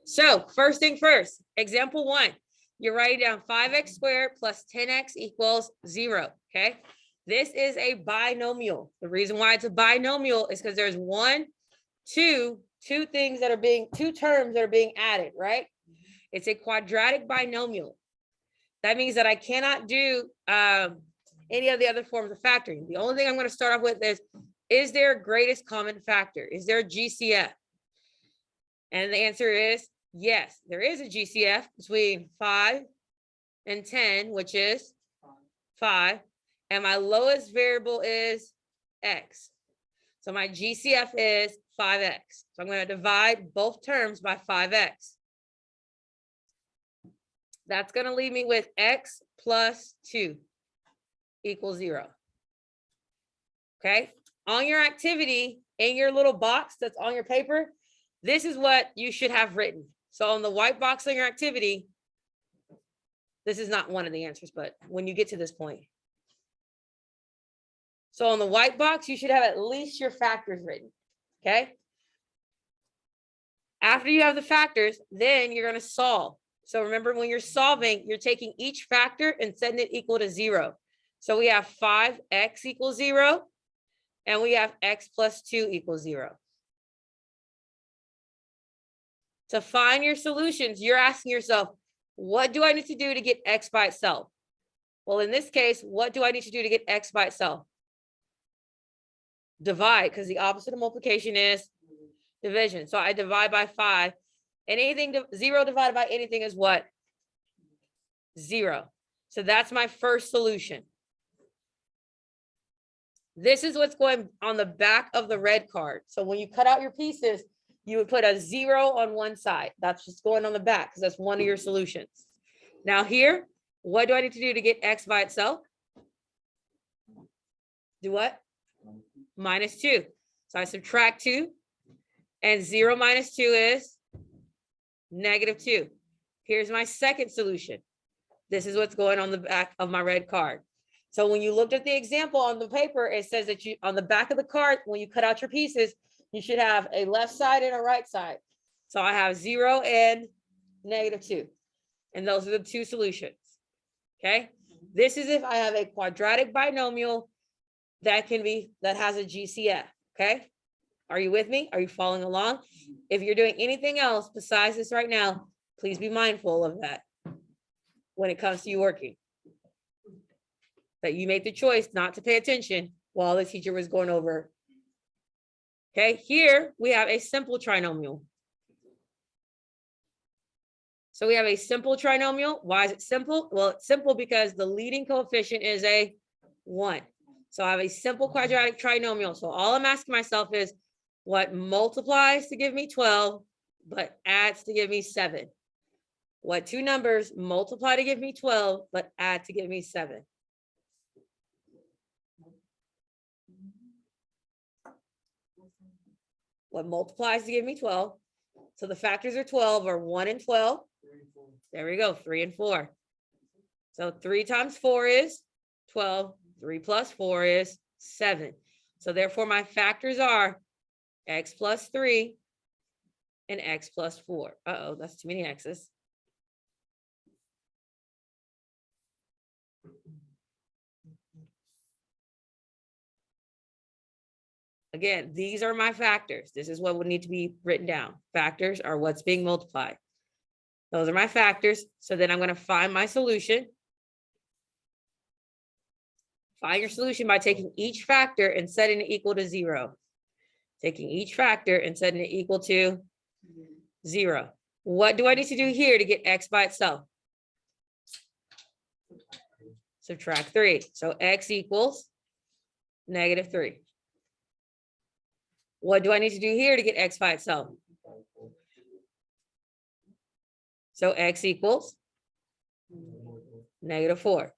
So first thing first, example 1, you're writing down 5x squared plus 10x equals 0, okay? This is a binomial. The reason why it's a binomial is because there's two terms that are being added, right? It's a quadratic binomial. That means that I cannot do any of the other forms of factoring. The only thing I'm going to start off with is there a greatest common factor? Is there a GCF? And the answer is yes, there is a GCF between 5 and 10, which is 5. And my lowest variable is x. So my GCF is 5x. So I'm going to divide both terms by 5x. That's going to leave me with x plus 2 equals 0. Okay. On your activity, in your little box that's on your paper, this is what you should have written. So on the white box on your activity, this is not one of the answers, but when you get to this point. So on the white box, you should have at least your factors written, okay? After you have the factors, then you're going to solve. So remember, when you're solving, you're taking each factor and setting it equal to 0. So we have 5x equals 0, and we have x plus 2 equals 0. To find your solutions, you're asking yourself, what do I need to do to get x by itself? Well, in this case, what do I need to do to get x by itself? Divide, because the opposite of multiplication is division. So I divide by 5. And anything, 0 divided by anything is what? 0. So that's my first solution. This is what's going on the back of the red card. So when you cut out your pieces, you would put a 0 on one side. That's just going on the back because that's one of your solutions. Now here, what do I need to do to get x by itself? Do what? Minus 2. So I subtract 2, and 0 minus 2 is negative 2. Here's my second solution. This is what's going on the back of my red card. So when you looked at the example on the paper, it says that you, on the back of the card, when you cut out your pieces, you should have a left side and a right side. So I have 0 and negative 2. And those are the two solutions. Okay. This is if I have a quadratic binomial that has a GCF. Okay. Are you with me? Are you following along? If you're doing anything else besides this right now, please be mindful of that when it comes to you working. That you made the choice not to pay attention while the teacher was going over. Okay, here we have a simple trinomial. So we have a simple trinomial. Why is it simple? Well, it's simple because the leading coefficient is a 1. So I have a simple quadratic trinomial. So all I'm asking myself is what multiplies to give me 12, but adds to give me 7? What two numbers multiply to give me 12, but add to give me 7? What multiplies to give me 12? So the factors are 12 are 1 and 12. There we go, 3 and 4. So 3 times 4 is 12. 3 plus 4 is 7. So therefore my factors are x plus 3 and x plus 4. Uh-oh, that's too many x's. Again, these are my factors. This is what would need to be written down. Factors are what's being multiplied. Those are my factors. So then I'm going to find my solution. Find your solution by taking each factor and setting it equal to 0. Taking each factor and setting it equal to 0. What do I need to do here to get x by itself? Subtract 3. So x equals negative 3. What do I need to do here to get x by itself? So x equals negative 4.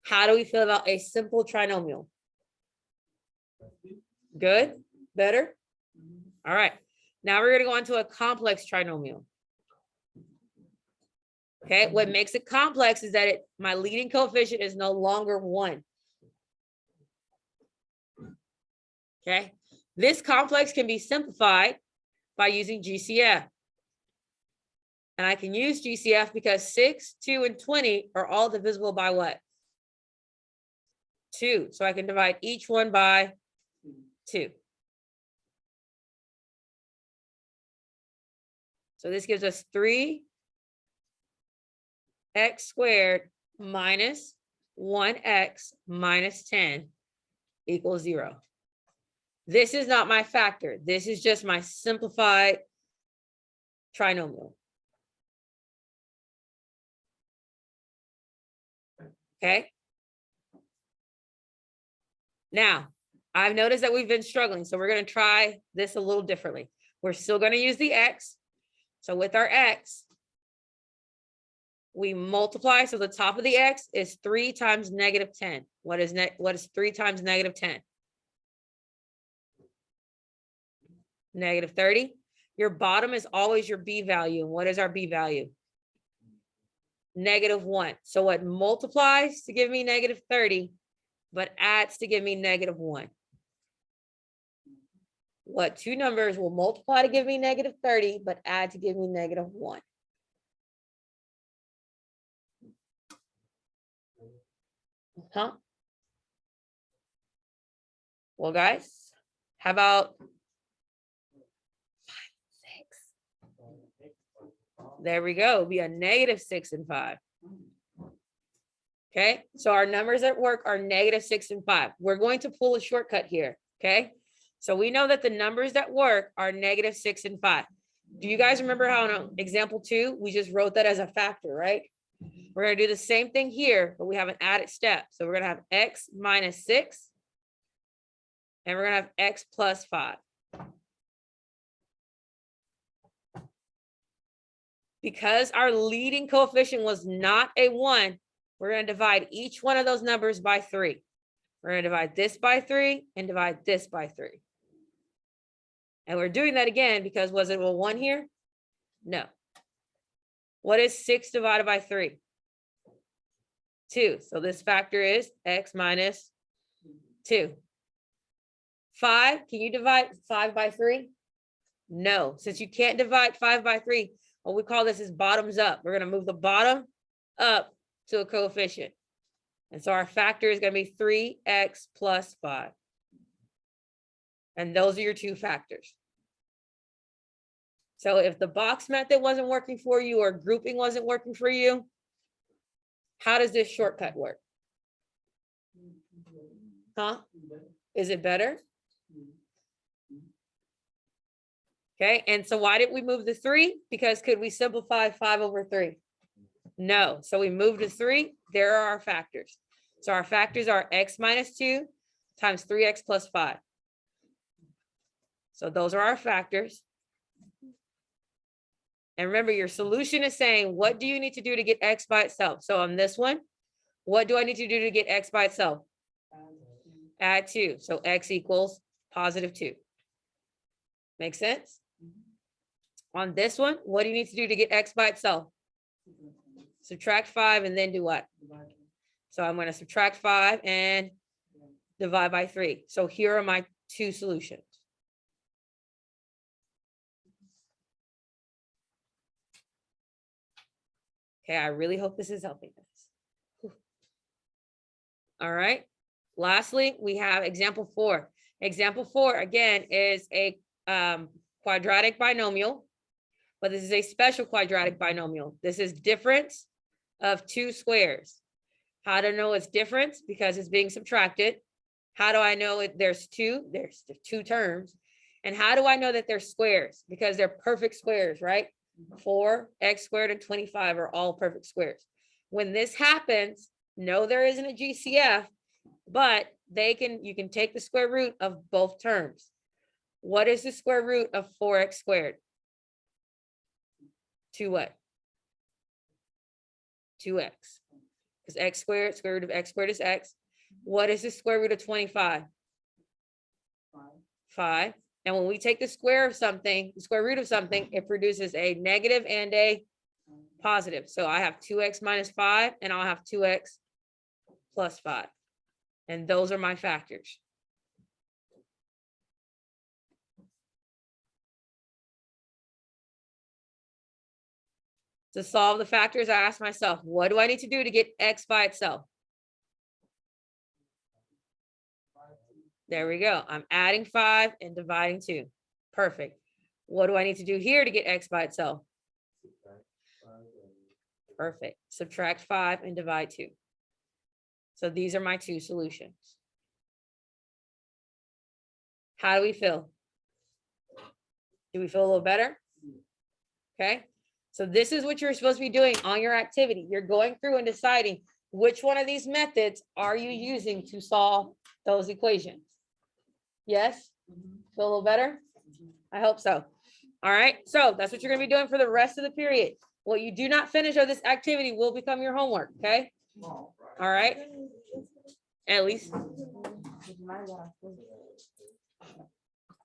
How do we feel about a simple trinomial? Good? Better? All right. Now we're going to go on to a complex trinomial. Okay. What makes it complex is that my leading coefficient is no longer 1. Okay. This complex can be simplified by using GCF. And I can use GCF because 6, 2, and 20 are all divisible by what? 2. So I can divide each one by 2. So this gives us 3x squared minus 1x minus 10 equals 0. This is not my factor. This is just my simplified trinomial. Okay. Now, I've noticed that we've been struggling, so we're going to try this a little differently. We're still going to use the x. So with our x, we multiply. So the top of the x is 3 times negative 10. What is 3 times negative 10? Negative 30. Your bottom is always your b value. And what is our b value? Negative 1. So what multiplies to give me negative 30, but adds to give me negative 1? What two numbers will multiply to give me negative 30, but add to give me negative 1? Huh? Well, guys, how about 5, 6? There we go. It'll be a negative 6 and 5. Okay, so our numbers at work are negative 6 and 5. We're going to pull a shortcut here. Okay, so we know that the numbers that work are negative 6 and 5. Do you guys remember how in example 2, we just wrote that as a factor, right? We're going to do the same thing here, but we have an added step. So we're going to have x minus 6, and we're going to have x plus 5. Because our leading coefficient was not a 1, we're going to divide each one of those numbers by 3. We're going to divide this by 3 and divide this by 3. And we're doing that again because was it a 1 here? No. What is 6 divided by 3? 2. So this factor is x minus 2. 5, can you divide 5 by 3? No. Since you can't divide 5 by 3, what we call this is bottoms up. We're going to move the bottom up to a coefficient. And so our factor is going to be 3x plus 5. And those are your two factors. So if the box method wasn't working for you or grouping wasn't working for you, how does this shortcut work? Huh? Is it better? Okay, and so why did we move the 3? Because could we simplify 5 over 3? No, so we moved to 3. There are our factors. So our factors are x minus 2 times 3x plus 5. So those are our factors. And remember, your solution is saying, what do you need to do to get x by itself? So on this one, what do I need to do to get x by itself? Add 2. So x equals positive 2. Make sense? On this one, what do you need to do to get x by itself? Subtract 5 and then do what? So I'm going to subtract 5 and divide by 3. So here are my two solutions. Okay, I really hope this is helping us. All right. Lastly, we have example 4. Example 4, again, is a quadratic binomial, but this is a special quadratic binomial. This is difference of 2 squares. How do I know it's difference? Because it's being subtracted. How do I know there's 2? There's 2 terms. And how do I know that they're squares? Because they're perfect squares, right? 4, x squared, and 25 are all perfect squares. When this happens, no, there isn't a GCF, but you can take the square root of both terms. What is the square root of 4x squared? 2 what? 2x. Because x squared, square root of x squared is x. What is the square root of 25? 5. And when we take the square of something, the square root of something, it produces a negative and a positive. So I have 2x minus 5, and I'll have 2x plus 5. And those are my factors. To solve the factors, I ask myself, what do I need to do to get x by itself? There we go. I'm adding 5 and dividing 2. Perfect. What do I need to do here to get x by itself? Perfect. Subtract 5 and divide 2. So these are my two solutions. How do we feel? Do we feel a little better? Okay. So this is what you're supposed to be doing on your activity. You're going through and deciding which one of these methods are you using to solve those equations. Yes? Feel a little better? I hope so. All right. So that's what you're going to be doing for the rest of the period. What you do not finish of this activity will become your homework. Okay. All right. At least.